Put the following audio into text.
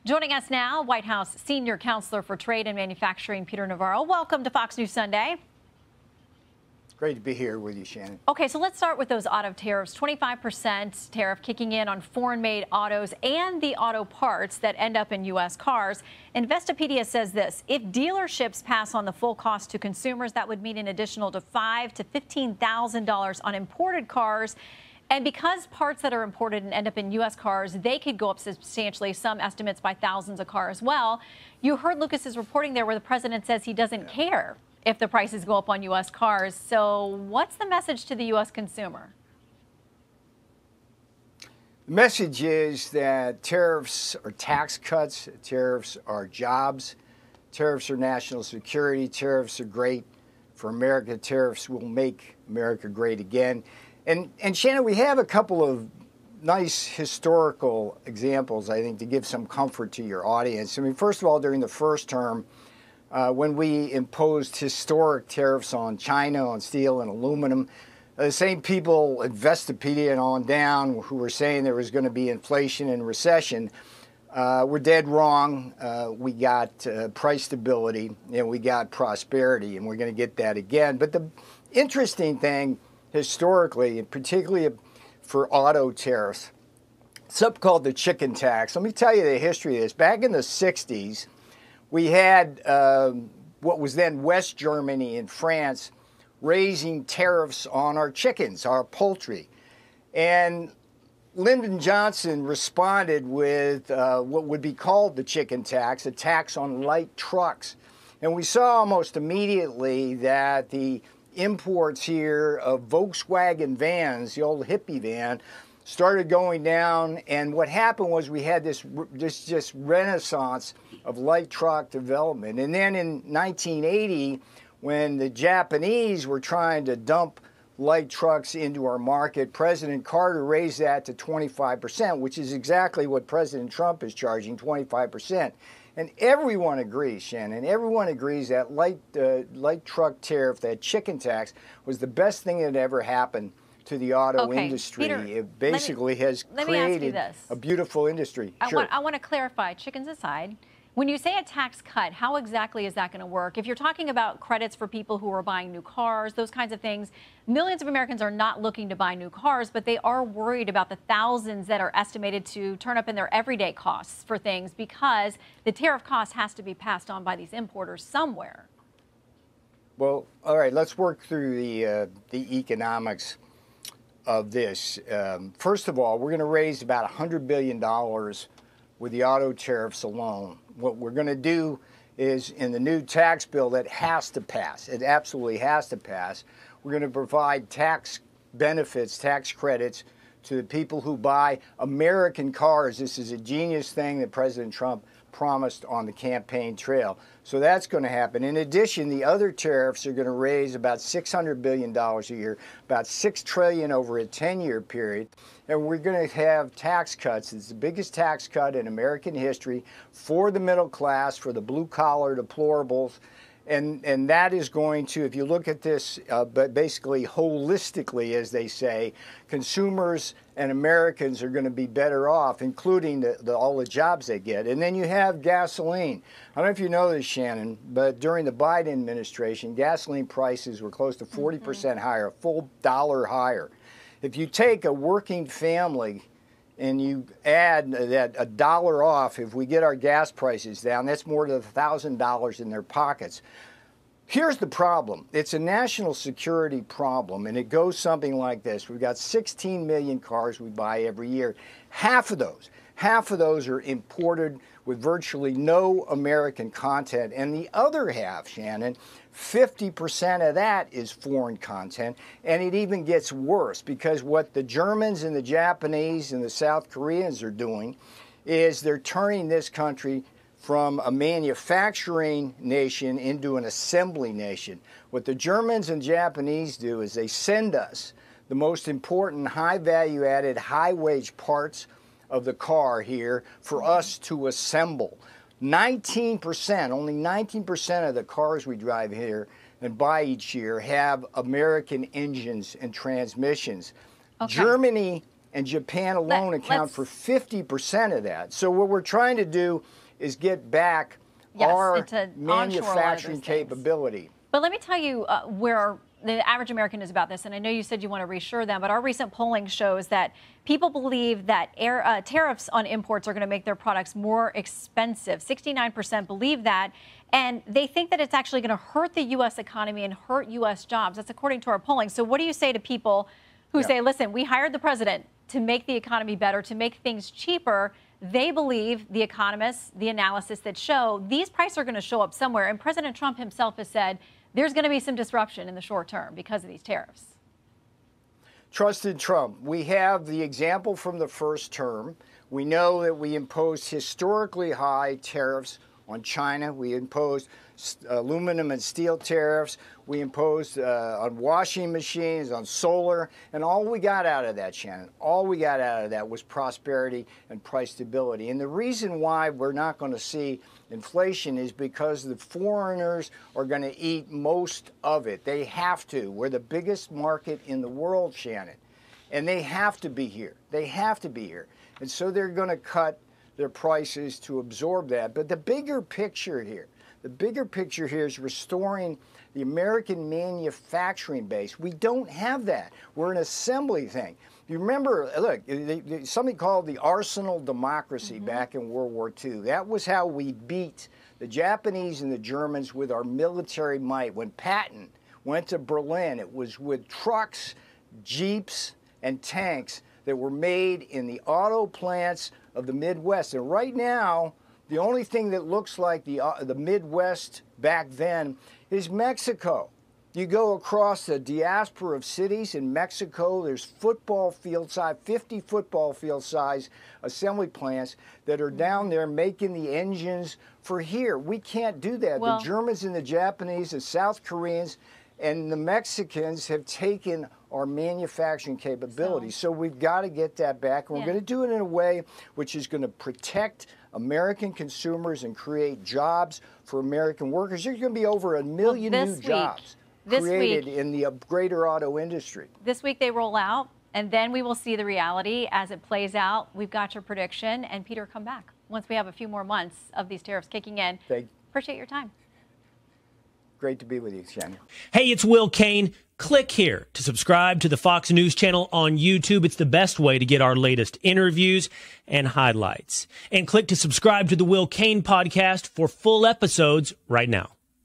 Joining us now, White House Senior Counselor for Trade and Manufacturing, Peter Navarro. Welcome to Fox News Sunday. Great to be here with you, Shannon. Okay, so let's start with those auto tariffs. 25% tariff kicking in on foreign-made autos and the auto parts that end up in U.S. cars. Investopedia says this: if dealerships pass on the full cost to consumers, that would mean an additional to $5,000 to $15,000 on imported cars. And because parts that are imported and end up in U.S. cars, they could go up substantially, some estimates by thousands a car as well. You heard Lucas's reporting there where the president says he doesn't care if the prices go up on U.S. cars. So what's the message to the U.S. consumer? The message is that tariffs are tax cuts, tariffs are jobs, tariffs are national security, tariffs are great for America, tariffs will make America great again. And Shannon, we have a couple of nice historical examples, I think, to give some comfort to your audience. I mean, first of all, during the first term, when we imposed historic tariffs on China, on steel and aluminum, the same people, Investopedia and on down, who were saying there was going to be inflation and recession, were dead wrong. We got price stability and we got prosperity, and we're going to get that again. But the interesting thing historically, and particularly for auto tariffs, something called the chicken tax. Let me tell you the history of this. Back in the 60s, we had what was then West Germany and France raising tariffs on our chickens, our poultry. And Lyndon Johnson responded with what would be called the chicken tax, a tax on light trucks. And we saw almost immediately that the imports here of Volkswagen vans, the old hippie van, started going down, and what happened was we had this just renaissance of light truck development. And then in 1980, when the Japanese were trying to dump light trucks into our market, President Carter raised that to 25%, which is exactly what President Trump is charging, 25%. And everyone agrees, Shannon, everyone agrees that light truck tariff, that chicken tax, was the best thing that ever happened to the auto industry. Peter, it basically has created a beautiful industry. I want to clarify, chickens aside, when you say a tax cut, how exactly is that going to work? If you're talking about credits for people who are buying new cars, those kinds of things, millions of Americans are not looking to buy new cars, but they are worried about the thousands that are estimated to turn up in their everyday costs for things because the tariff cost has to be passed on by these importers somewhere. Well, all right, let's work through the economics of this. First of all, we're going to raise about $100 billion with the auto tariffs alone. What we're going to do is, in the new tax bill that has to pass, it absolutely has to pass, we're going to provide tax benefits, tax credits to the people who buy American cars. This is a genius thing that President Trump promised on the campaign trail. So that's going to happen. In addition, the other tariffs are going to raise about $600 billion a year, about $6 trillion over a 10-year period. And we're going to have tax cuts. It's the biggest tax cut in American history for the middle class, for the blue-collar deplorables. And that is going to, if you look at this, but basically holistically, as they say, consumers and Americans are going to be better off, including all the jobs they get. And then you have gasoline. I don't know if you know this, Shannon, but during the Biden administration, gasoline prices were close to 40% higher, a full dollar higher. If you take a working family and you add that a dollar off, if we get our gas prices down, that's more than $1,000 in their pockets. Here's the problem. It's a national security problem, and it goes something like this. We've got 16 million cars we buy every year. Half of those are imported with virtually no American content. And the other half, Shannon, 50% of that is foreign content. And it even gets worse because what the Germans and the Japanese and the South Koreans are doing is they're turning this country from a manufacturing nation into an assembly nation. What the Germans and Japanese do is they send us the most important high value added, high wage parts of the car here for us to assemble. 19%, only 19% of the cars we drive here and buy each year have American engines and transmissions. Okay. Germany and Japan alone account for 50% of that. So what we're trying to do is get back our manufacturing capability. But let me tell you where the average American is about this, and I know you said you want to reassure them, but our recent polling shows that people believe that tariffs on imports are going to make their products more expensive. 69% believe that, and they think that it's actually going to hurt the U.S. economy and hurt U.S. jobs. That's according to our polling. So what do you say to people who say, listen, we hired the president to make the economy better, to make things cheaper? They believe, the economists, the analysis that show these prices are going to show up somewhere. And President Trump himself has said there's going to be some disruption in the short term because of these tariffs. Trusted Trump. We have the example from the first term. We know that we imposed historically high tariffs on China. We imposed aluminum and steel tariffs. We imposed on washing machines, on solar, and all we got out of that, Shannon, all we got out of that was prosperity and price stability. And the reason why we're not going to see inflation is because the foreigners are going to eat most of it. They have to. We're the biggest market in the world, Shannon, and they have to be here. They have to be here. And so they're going to cut their prices to absorb that. But the bigger picture here is restoring the American manufacturing base. We don't have that. We're an assembly thing. You remember, look, something called the arsenal democracy back in World War II. That was how we beat the Japanese and the Germans with our military might. When Patton went to Berlin, it was with trucks, jeeps, and tanks that were made in the auto plants of the Midwest. And right now, the only thing that looks like the Midwest back then is Mexico. You go across the diaspora of cities in Mexico, there's football field size, 50 football field size assembly plants that are down there making the engines for here. We can't do that. The Germans and the Japanese, the South Koreans, and the Mexicans have taken our manufacturing capability. So we've got to get that back. And we're going to do it in a way which is going to protect American consumers and create jobs for American workers. There's going to be over 1 million new jobs created in the greater auto industry. This week they roll out, and then we will see the reality as it plays out. We've got your prediction. And Peter, come back once we have a few more months of these tariffs kicking in. Appreciate your time. Great to be with you, Shannon. Hey, it's Will Kane. Click here to subscribe to the Fox News channel on YouTube. It's the best way to get our latest interviews and highlights. And click to subscribe to the Will Kane podcast for full episodes right now.